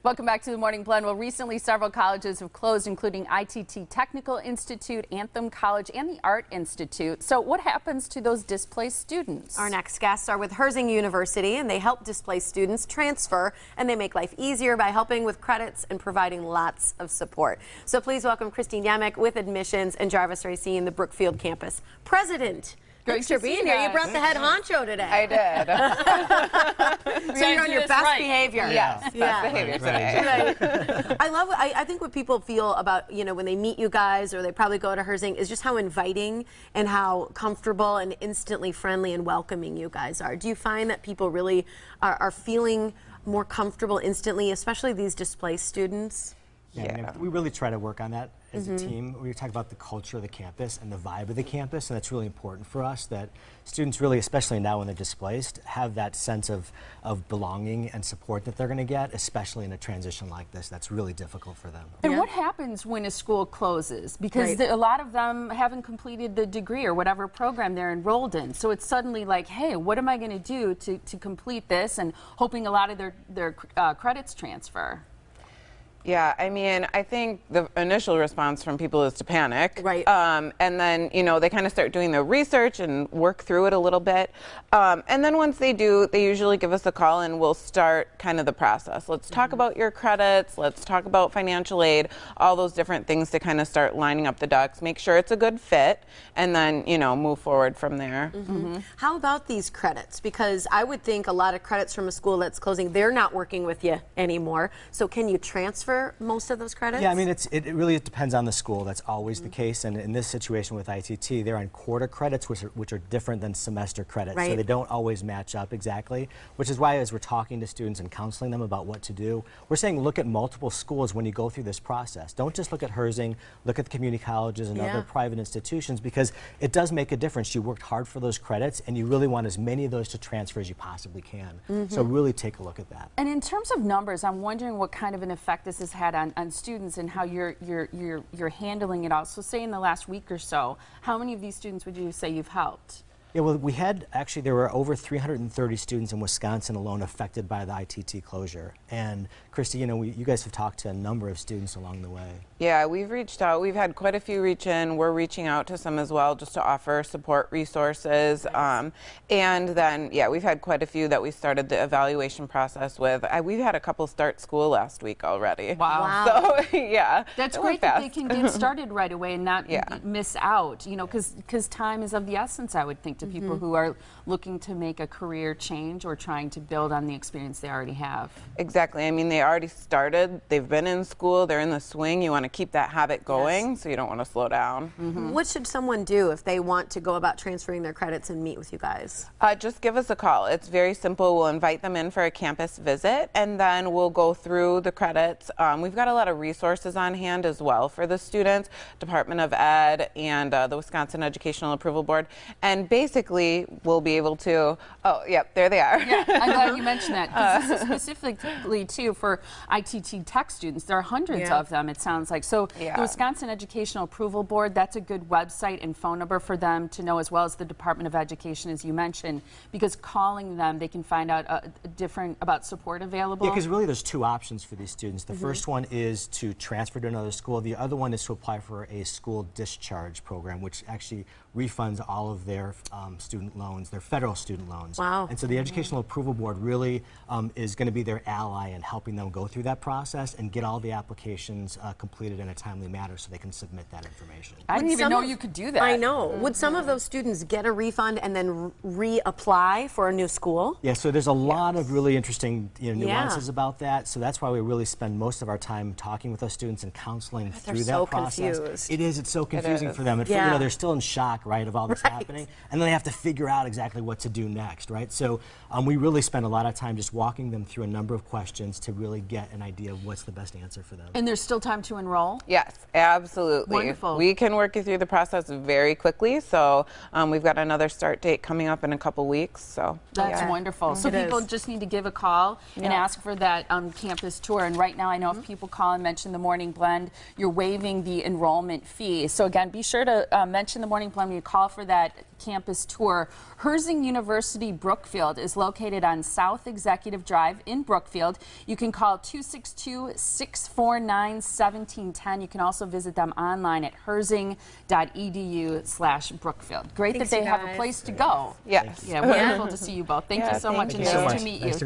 Welcome back to the Morning Blend. Well, recently several colleges have closed, including ITT Technical Institute, Anthem College, and the Art Institute. So what happens to those displaced students? Our next guests are with Herzing University, and they help displaced students transfer, and they make life easier by helping with credits and providing lots of support. So please welcome Christy Nyemeck with Admissions and Jarvis, Racine, the Brookfield campus president. Thanks for being here. You brought the head honcho today. I did. So you're on your best behavior. Yes, best behavior today. Right. I think what people feel about, when they meet you guys or they probably go to Herzing is just how inviting and how comfortable and instantly friendly and welcoming you guys are. Do you find that people really are feeling more comfortable instantly, especially these displaced students? Yeah, I mean, we really try to work on that as a team. We talk about the culture of the campus and the vibe of the campus, and that's really important for us, that students really, especially now when they're displaced, have that sense of belonging and support that they're going to get, especially in a transition like this that's really difficult for them. And what happens when a school closes? Because a lot of them haven't completed the degree or whatever program they're enrolled in. So it's suddenly like, hey, what am I going to do to complete this, and hoping a lot of their credits transfer. Yeah, I mean, I think the initial response from people is to panic. Right. And then, they kind of start doing their research and work through it a little bit. And then once they do, they usually give us a call and we'll start kind of the process. Let's talk about your credits. Let's talk about financial aid, all those different things to kind of start lining up the ducks, make sure it's a good fit, and then, move forward from there. How about these credits? Because I would think a lot of credits from a school that's closing, they're not working with you anymore. So can you transfer most of those credits? Yeah, I mean, it really depends on the school. That's always the case. And in this situation with ITT, they're on quarter credits, which are different than semester credits. Right. So they don't always match up exactly, which is why as we're talking to students and counseling them about what to do, we're saying look at multiple schools when you go through this process. Don't just look at Herzing, look at the community colleges and other private institutions, because it does make a difference. You worked hard for those credits, and you really want as many of those to transfer as you possibly can. So really take a look at that. And in terms of numbers, I'm wondering what kind of an effect this has had on students and how you're handling it all. So say in the last week or so, how many of these students would you say you've helped? Yeah, well, we had, actually, there were over 330 students in Wisconsin alone affected by the ITT closure. And Christy, you guys have talked to a number of students along the way. Yeah, we've reached out. We've had quite a few reach in. We're reaching out to some as well, just to offer support resources. And then, we've had quite a few that we started the evaluation process with. We've had a couple start school last week already. Wow. So, yeah. That's great that they can get started right away and not miss out, because time is of the essence, I would think, to people who are looking to make a career change or trying to build on the experience they already have. Exactly. I mean, they already started. They've been in school. They're in the swing. You want to keep that habit going, so you don't want to slow down. What should someone do if they want to go about transferring their credits and meet with you guys? Just give us a call. It's very simple. We'll invite them in for a campus visit, and then we'll go through the credits. We've got a lot of resources on hand as well for the students, Department of Ed and the Wisconsin Educational Approval Board. And basically, we'll be able to, there they are. Yeah, I'm glad you mentioned that, because this is specifically, too, for ITT Tech students. There are hundreds of them, it sounds like. So the Wisconsin Educational Approval Board, that's a good website and phone number for them to know, as well as the Department of Education, as you mentioned, because calling them, they can find out about support available. Yeah, because really there's two options for these students. The first one is to transfer to another school. The other one is to apply for a school discharge program, which actually refunds all of their student loans, their federal student loans. Wow. And so the Educational Approval Board really is going to be their ally in helping them go through that process and get all the applications completed in a timely manner so they can submit that information. I didn't even know you could do that. I know. Would some of those students get a refund and then reapply for a new school? Yeah, so there's a lot of really interesting nuances about that. So that's why we really spend most of our time talking with those students and counseling through that process. Confused. It is. It's so confusing for them. They're still in shock, right, of all this happening, and then they have to figure out exactly what to do next, right? So we really spend a lot of time just walking them through a number of questions to really get an idea of what's the best answer for them. And there's still time to enroll? Yes, absolutely. Wonderful. We can work you through the process very quickly. So we've got another start date coming up in a couple weeks. So that's wonderful. So people just need to give a call and ask for that campus tour. And right now, I know if people call and mention the Morning Blend, you're waiving the enrollment fee. So again, be sure to mention the Morning Blend when you call for that campus tour. Herzing University Brookfield is located on South Executive Drive in Brookfield. You can call 262-649-1710. You can also visit them online at herzing.edu/Brookfield. Great that they have a place to go. Yes. Yeah, wonderful to see you both. Thank you so much, and nice to meet you, too.